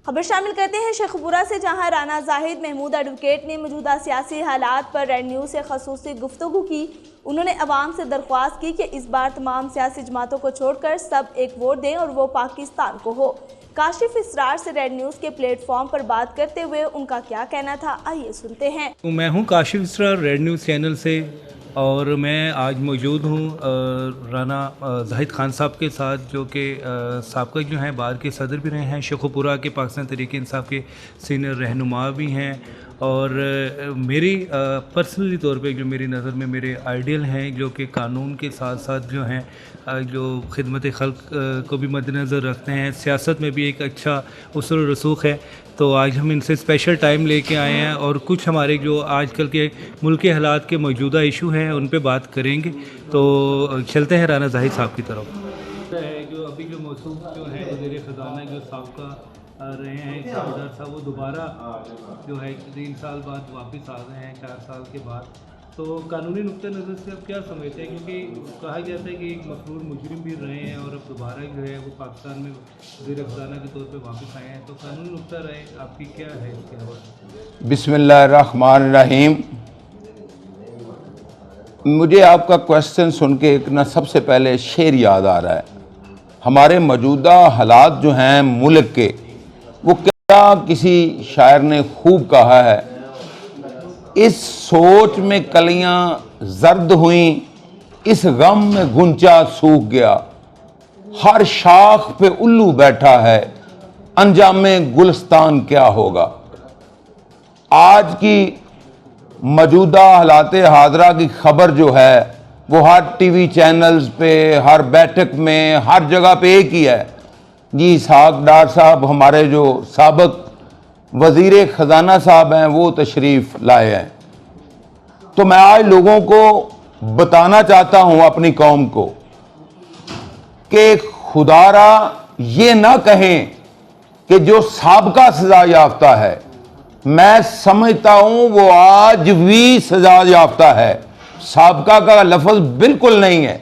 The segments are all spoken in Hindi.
खबर शामिल करते हैं शेखपुरा से, जहां राना जाहिद महमूद एडवोकेट ने मौजूदा सियासी हालात पर रेड न्यूज़ से खसूसी गुफ्तगू की। उन्होंने अवाम से दरख्वास्त की कि इस बार तमाम सियासी जमातों को छोड़कर सब एक वोट दें और वो पाकिस्तान को हो। काशिफ इसरार से रेड न्यूज़ के प्लेटफॉर्म पर बात करते हुए उनका क्या कहना था, आइए सुनते हैं। मैं हूं काशिफ इसरार रेड न्यूज़ चैनल से, और मैं आज मौजूद हूं राना जाहिद खान साहब के साथ, जो कि साबका जो हैं बार के सदर भी रहे हैं, शेखपुरा के पाकिस्तान तहरीक इंसाफ के सीनियर रहनुमा भी हैं, और मेरी पर्सनली तौर पे जो मेरी नज़र में मेरे आइडियल हैं, जो कि कानून के साथ साथ जो हैं जो खिदमत खल्क को भी मद्देनज़र रखते हैं, सियासत में भी एक अच्छा उसूल रसूख है। तो आज हम इनसे स्पेशल टाइम लेके आए हैं और कुछ हमारे जो आजकल के मुल्क के हालात के मौजूदा इशू हैं उन पे बात करेंगे। तो चलते हैं राना जाहिद साहब की तरफ। जो अभी जो मौसूम जो है वज़ीर ख़ज़ाना जो साबका रहे हैं सरदार साहब, वो दोबारा जो है 3 साल बाद वापस आ गए हैं, 4 साल के बाद। तो कानूनी नुक्ते नज़र से आप क्या समझते हैं, क्योंकि कहा जाता है कि एक मकरूर मुजरिम भी रहे हैं और अब दोबारा जो है वो पाकिस्तान में वज़ीर ख़ज़ाना के तौर पे वापस आए हैं, तो कानूनी नुक्ता रहे आपकी क्या है इसके हवाले? बिस्मिल्लाहिर्रहमानिर्रहीम। मुझे आपका क्वेश्चन सुन के एक ना सबसे पहले शेर याद आ रहा है। हमारे मौजूदा हालात जो हैं मुल्क के, वो क्या किसी शायर ने खूब कहा है, इस सोच में कलियां जर्द हुई, इस गम में गुंचा सूख गया, हर शाख पे उल्लू बैठा है, अंजामे गुलस्तान क्या होगा। आज की मौजूदा हालात हाजरा की खबर जो है वो हर टीवी चैनल्स पे, हर बैठक में, हर जगह पे एक ही है जी। इसहाक डार साहब हमारे जो साबिक वज़ीर ख़ज़ाना साहब हैं वो तशरीफ़ लाए हैं। तो मैं आज लोगों को बताना चाहता हूं, अपनी कौम को, कि खुदारा ये ना कहें कि जो साबका सजा याफ्ता है, मैं समझता हूं वो आज भी सजा याफ्ता है। साबका का लफ्ज़ बिल्कुल नहीं है,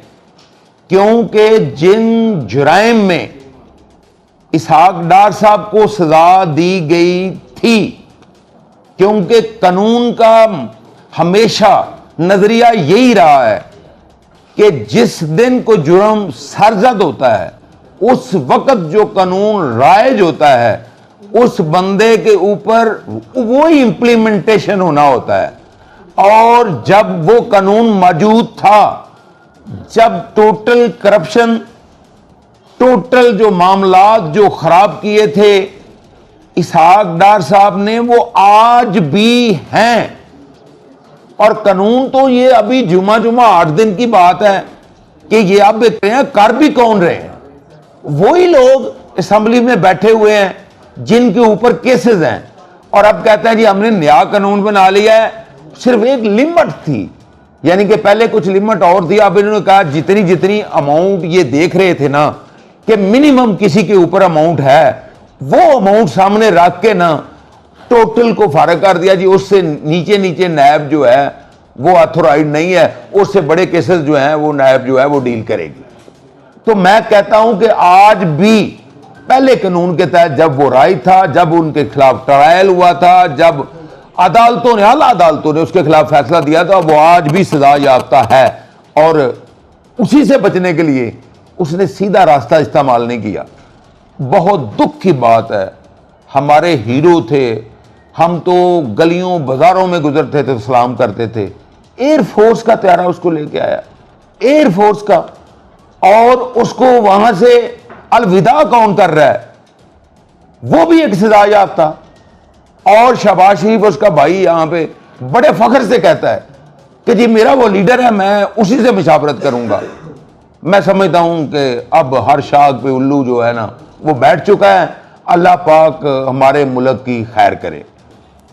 क्योंकि जिन जुराइम में इसहाक डार साहब को सजा दी गई थी, क्योंकि कानून का हमेशा नजरिया यही रहा है कि जिस दिन को जुर्म सरजद होता है उस वक्त जो कानून राइज होता है उस बंदे के ऊपर वो इम्प्लीमेंटेशन होना होता है। और जब वो कानून मौजूद था, जब टोटल करप्शन, टोटल जो मामलात जो खराब किए थे इसहाक डार साहब ने, वो आज भी हैं। और कानून तो ये अभी जुमा 8 दिन की बात है कि ये आप देखते हैं कर भी कौन रहे हैं, वही लोग असेंबली में बैठे हुए हैं जिनके ऊपर केसेस हैं। और अब कहते हैं जी हमने नया कानून बना लिया है। सिर्फ एक लिमिट थी, यानी कि पहले कुछ लिमिट और थी, अब इन्होंने कहा जितनी जितनी अमाउंट ये देख रहे थे ना कि मिनिमम किसी के ऊपर अमाउंट है, वो अमाउंट सामने रख के ना टोटल को फारग कर दिया जी। उससे नीचे नीचे नायब जो है वो अथोराइज नहीं है, उससे बड़े केसेस जो हैं वो नायब जो है वो डील करेगी। तो मैं कहता हूं कि आज भी पहले कानून के तहत जब वो राय था, जब उनके खिलाफ ट्रायल हुआ था, जब अदालतों ने, आला अदालतों ने उसके खिलाफ फैसला दिया था, वो आज भी सजा याफ्ता है। और उसी से बचने के लिए उसने सीधा रास्ता इस्तेमाल नहीं किया। बहुत दुख की बात है, हमारे हीरो थे, हम तो गलियों बाजारों में गुजरते थे तो सलाम करते थे। एयरफोर्स का त्यारा उसको लेके आया, एयरफोर्स का, और उसको वहां से अलविदा कौन कर रहा है, वो भी एक सजा याफ्ता। और शहबाज शरीफ उसका भाई यहां पे बड़े फख्र से कहता है कि जी मेरा वो लीडर है, मैं उसी से मुशावरत करूंगा। मैं समझता हूं कि अब हर शाख पे उल्लू जो है ना वो बैठ चुका है। अल्लाह पाक हमारे मुल्क की खैर करे।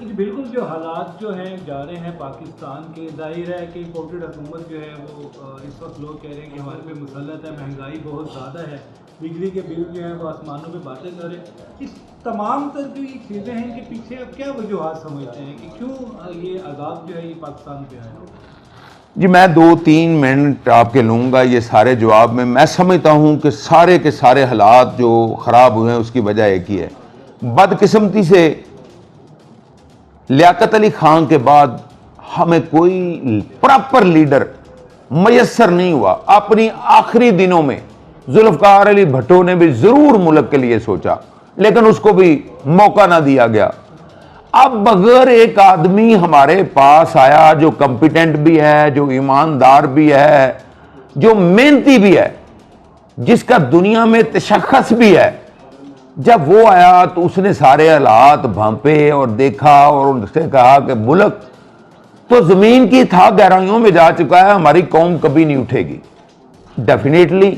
बिल्कुल, जो हालात जो हैं जा रहे हैं पाकिस्तान के, जाहिर है कि कोविड हुकूमत जो है वो इस वक्त लोग कह रहे हैं कि हमारे पे मुसल्लत है, महंगाई बहुत ज़्यादा है, बिजली के बिल जो हैं वो आसमानों पे बातें कर रहे हैं। इस तमाम तर जो ये चीज़ें हैं कि पीछे अब क्या वजूहात समझते हैं कि क्यों ये अजाब जो है ये पाकिस्तान पे आया? जी मैं 2-3 मिनट आपके लूँगा ये सारे जवाब में। मैं समझता हूँ कि सारे के सारे हालात जो ख़राब हुए हैं उसकी वजह एक ही है बदकिस्मती से लियाकत अली खान के बाद हमें कोई प्रॉपर लीडर मयसर नहीं हुआ। अपनी आखिरी दिनों में जुल्फकार अली भुट्टो ने भी जरूर मुल्क के लिए सोचा, लेकिन उसको भी मौका ना दिया गया। अब अगर एक आदमी हमारे पास आया जो कॉम्पिटेंट भी है, जो ईमानदार भी है, जो मेहनती भी है, जिसका दुनिया में तशख्खुस भी है, जब वो आया तो उसने सारे हालात भांपे और देखा और उसने कहा कि मुल्क तो जमीन की था गहराइयों में जा चुका है, हमारी कौम कभी नहीं उठेगी। डेफिनेटली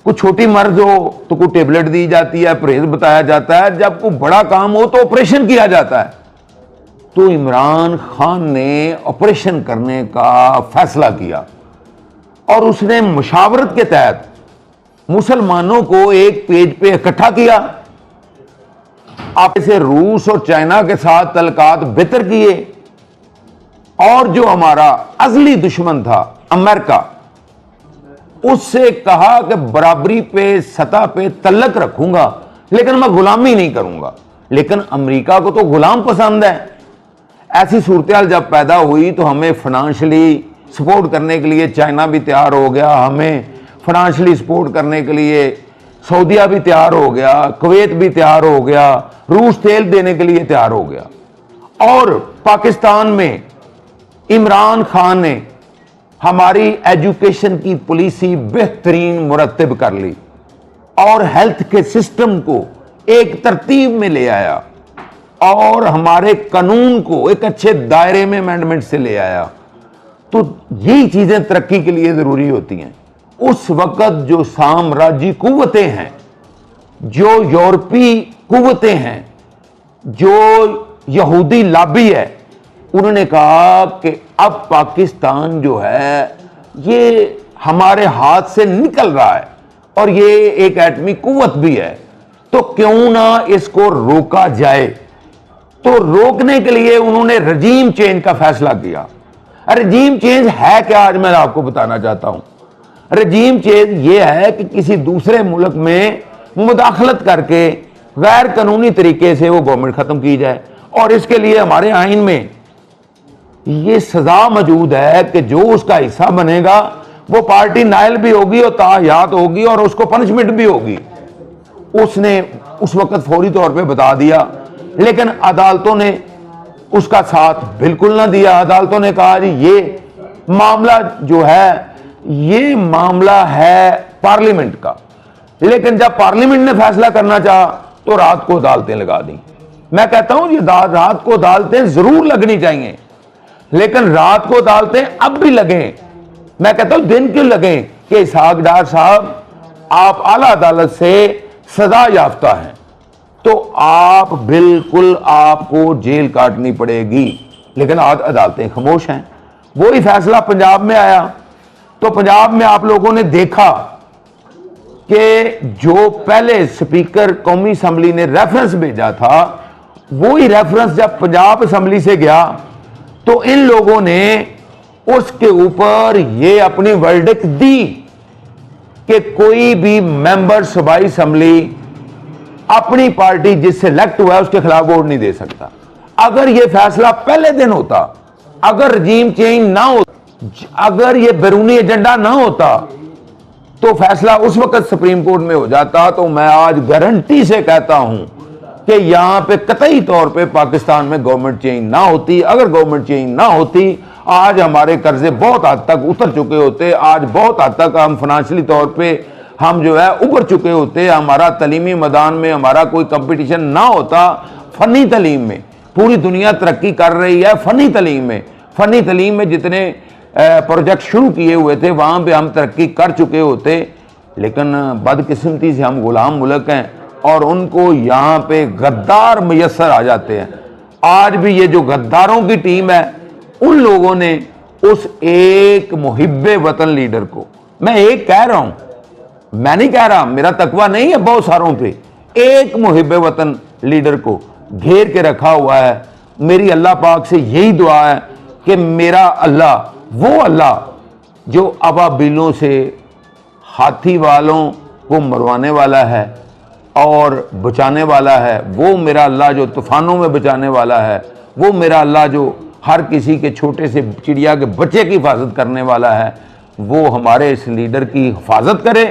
कुछ छोटी मर्ज हो तो कोई टेबलेट दी जाती है, परहेज बताया जाता है, जब कोई बड़ा काम हो तो ऑपरेशन किया जाता है। तो इमरान खान ने ऑपरेशन करने का फैसला किया और उसने मुशावरत के तहत मुसलमानों को एक पेज पे इकट्ठा किया। आप इसे रूस और चाइना के साथ तलकात बेहतर किए और जो हमारा अजली दुश्मन था अमेरिका, उससे कहा कि बराबरी पे सतह पे तल्लक रखूंगा लेकिन मैं गुलामी नहीं करूंगा। लेकिन अमेरिका को तो गुलाम पसंद है। ऐसी सूरत जब पैदा हुई तो हमें फाइनेंशियली सपोर्ट करने के लिए चाइना भी तैयार हो गया, हमें फाइनेंशियली सपोर्ट करने के लिए सऊदीया भी तैयार हो गया, कुवैत भी तैयार हो गया, रूस तेल देने के लिए तैयार हो गया। और पाकिस्तान में इमरान खान ने हमारी एजुकेशन की पॉलिसी बेहतरीन मुरतब कर ली और हेल्थ के सिस्टम को एक तरतीब में ले आया और हमारे कानून को एक अच्छे दायरे में अमेंडमेंट से ले आया। तो यही चीजें तरक्की के लिए जरूरी होती हैं। उस वक्त जो साम्राज्यी कुव्वतें हैं, जो यूरोपी कुव्वतें हैं, जो यहूदी लॉबी है, उन्होंने कहा कि अब पाकिस्तान जो है ये हमारे हाथ से निकल रहा है और ये एक एटमी कुव्वत भी है, तो क्यों ना इसको रोका जाए। तो रोकने के लिए उन्होंने रजीम चेंज का फैसला किया। रजीम चेंज है क्या, आज मैं आपको बताना चाहता हूं। रजीम चेंज ये है कि किसी दूसरे मुल्क में मुदाखलत करके गैर कानूनी तरीके से वो गवर्नमेंट खत्म की जाए और इसके लिए हमारे आइन में ये सजा मौजूद है कि जो उसका हिस्सा बनेगा वो पार्टी नायल भी होगी और तायात होगी और उसको पनिशमेंट भी होगी। उसने उस वक्त फौरी तौर पे बता दिया, लेकिन अदालतों ने उसका साथ बिल्कुल ना दिया। अदालतों ने कहा जी ये मामला जो है ये मामला है पार्लियामेंट का, लेकिन जब पार्लियामेंट ने फैसला करना चाहा तो रात को अदालतें लगा दी। मैं कहता हूं ये रात को अदालतें जरूर लगनी चाहिए, लेकिन रात को अदालतें अब भी लगें। मैं कहता हूं दिन क्यों लगें कि इसहाक डार साहब आप आला अदालत से सजा याफ्ता हैं तो आप बिल्कुल आपको जेल काटनी पड़ेगी, लेकिन आज अदालतें खामोश हैं। वही फैसला पंजाब में आया तो पंजाब में आप लोगों ने देखा कि जो पहले स्पीकर कौमी असम्बली ने रेफरेंस भेजा था, वही रेफरेंस जब पंजाब असम्बली से गया तो इन लोगों ने उसके ऊपर ये अपनी वर्डिक्ट दी कि कोई भी मेंबर सूबाई असम्बली अपनी पार्टी जिससे इलेक्ट हुआ है उसके खिलाफ वोट नहीं दे सकता। अगर ये फैसला पहले दिन होता, अगर रजीम चेंज ना हो, अगर ये बैरूनी एजेंडा ना होता तो फैसला उस वक्त सुप्रीम कोर्ट में हो जाता। तो मैं आज गारंटी से कहता हूं कि यहां पे कतई तौर पे पाकिस्तान में गवर्नमेंट चेंज ना होती। अगर गवर्नमेंट चेंज ना होती आज हमारे कर्जे बहुत हद तक उतर चुके होते, आज बहुत हद तक हम फाइनेंशियली तौर पे हम जो है उभर चुके होते, हमारा तलीमी मैदान में हमारा कोई कंपटीशन ना होता। फनी तलीम में पूरी दुनिया तरक्की कर रही है, फनी तलीम में जितने प्रोजेक्ट शुरू किए हुए थे वहां पे हम तरक्की कर चुके होते, लेकिन बदकिस्मती से हम गुलाम मुल्क हैं और उनको यहाँ पे गद्दार मुयस्सर आ जाते हैं। आज भी ये जो गद्दारों की टीम है, उन लोगों ने उस एक मुहिब्बे वतन लीडर को, मैं एक कह रहा हूं, मैं नहीं कह रहा, मेरा तकवा नहीं है बहुत सारों पे, एक मुहिब्बे वतन लीडर को घेर के रखा हुआ है। मेरी अल्लाह पाक से यही दुआ है कि मेरा अल्लाह, वो अल्लाह जो अबाबिलों से हाथी वालों को मरवाने वाला है और बचाने वाला है, वो मेरा अल्लाह जो तूफ़ानों में बचाने वाला है, वो मेरा अल्लाह जो हर किसी के छोटे से चिड़िया के बच्चे की हिफाजत करने वाला है, वो हमारे इस लीडर की हिफाजत करे।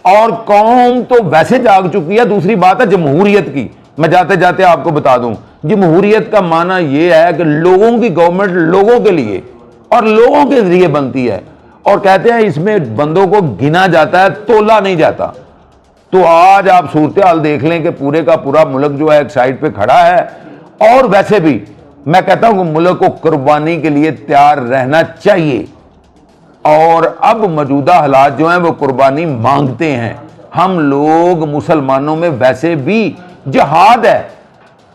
और कौम तो वैसे जाग चुकी है। दूसरी बात है जमहूरियत की। मैं जाते जाते आपको बता दूं, जमहूरियत का माना यह है कि लोगों की गवर्नमेंट लोगों के लिए और लोगों के जरिए बनती है, और कहते हैं इसमें बंदों को गिना जाता है, तोला नहीं जाता। तो आज आप सूरत हाल देख लें कि पूरे का पूरा मुल्क जो है एक साइड पे खड़ा है, और वैसे भी मैं कहता हूं कि मुल्क को कुर्बानी के लिए तैयार रहना चाहिए। और अब मौजूदा हालात जो हैं वो कुर्बानी मांगते हैं। हम लोग मुसलमानों में वैसे भी जिहाद है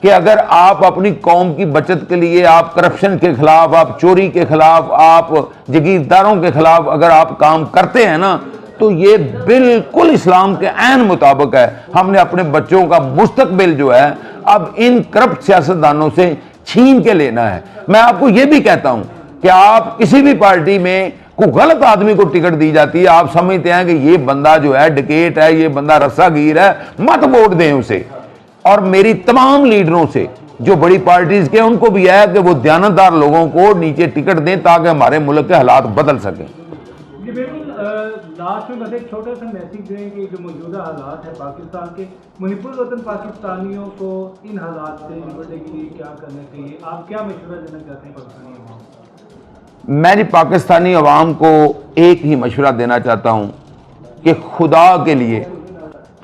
कि अगर आप अपनी कौम की बचत के लिए, आप करप्शन के खिलाफ, आप चोरी के खिलाफ, आप जगीरदारों के खिलाफ अगर आप काम करते हैं ना, तो ये बिल्कुल इस्लाम के ऐन मुताबिक है। हमने अपने बच्चों का मुस्तकबिल जो है अब इन करप्ट सियासतदानों से छीन के लेना है। मैं आपको ये भी कहता हूं कि आप किसी भी पार्टी में कोई गलत आदमी को टिकट दी जाती है, आप समझते हैं कि ये बंदा जो है डकैत है, ये बंदा रस्सागीर है, मत वोट दें उसे। और मेरी तमाम लीडरों से जो बड़ी पार्टीज के, उनको भी है कि वो दयानतदार लोगों को नीचे टिकट दें ताकि हमारे मुल्क के हालात बदल सकें। जी बिल्कुल। लास्ट में बस एक छोटा सा मैसेज दें कि जो मौजूदा हालात है पाकिस्तान के, मुनिपुर वतन पाकिस्तानियों को इन हालात से निपटने के लिए क्या करना चाहिए, आप क्या मशवरा देना चाहते हैं पाकिस्तानी अवाम को? मैं जी पाकिस्तानी अवाम को एक ही मशवरा देना चाहता हूं कि खुदा के लिए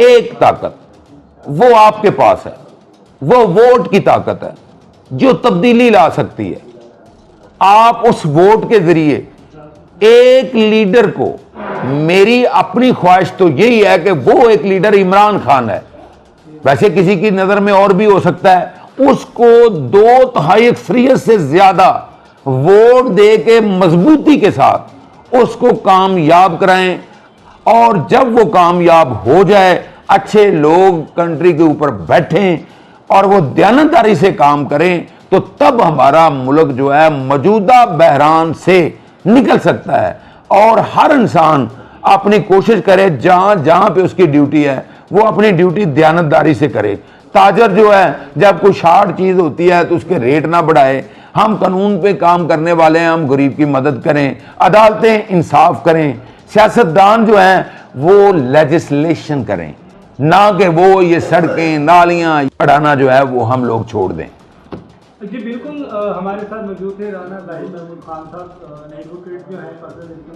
एक ताकत वो आपके पास है, वो वोट की ताकत है जो तब्दीली ला सकती है। आप उस वोट के जरिए एक लीडर को, मेरी अपनी ख्वाहिश तो यही है कि वो एक लीडर इमरान खान है, वैसे किसी की नजर में और भी हो सकता है, उसको 2/3 अक्सरियत से ज्यादा वोट दे के मजबूती के साथ उसको कामयाब कराएं। और जब वो कामयाब हो जाए, अच्छे लोग कंट्री के ऊपर बैठें और वो दयानतदारी से काम करें, तो तब हमारा मुल्क जो है मौजूदा बहरान से निकल सकता है। और हर इंसान अपनी कोशिश करे, जहां जहां पे उसकी ड्यूटी है वो अपनी ड्यूटी दयानतदारी से करे। ताजर जो है जब कोई शार्ट चीज होती है तो उसके रेट ना बढ़ाए। हम कानून पे काम करने वाले हैं, हम गरीब की मदद करें, अदालतें इंसाफ करें, सियासतदान जो हैं वो लेजिस्लेशन करें, ना कि वो ये सड़कें नालियां बढ़ाना जो है वो हम लोग छोड़ दें। जी बिल्कुल। हमारे साथ मौजूद थे राना जाहिद महमूद खान साहब, एडवोकेट जो हैं,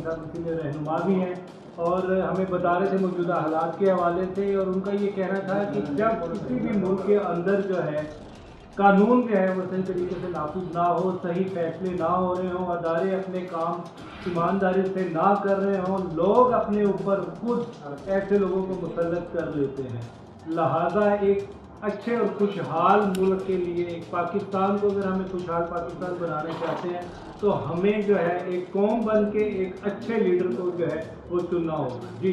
उनके लिए रहनुमा भी हैं, और हमें बता रहे थे मौजूदा हालात के हवाले से। और उनका ये कहना था कि जब किसी भी मुल्क के अंदर जो है कानून जो है वो सही तरीके से नाफिज ना हो, सही फैसले ना हो रहे हों, अदारे अपने काम ईमानदारी से ना कर रहे हों, लोग अपने ऊपर खुद ऐसे लोगों को मुसल्लत कर लेते हैं। लिहाजा एक अच्छे और खुशहाल मुल्क के लिए, एक पाकिस्तान को अगर हमें खुशहाल पाकिस्तान बनाना चाहते हैं, तो हमें जो है एक कौम बन के एक अच्छे लीडर को जो है वो चुनना होगा। जी।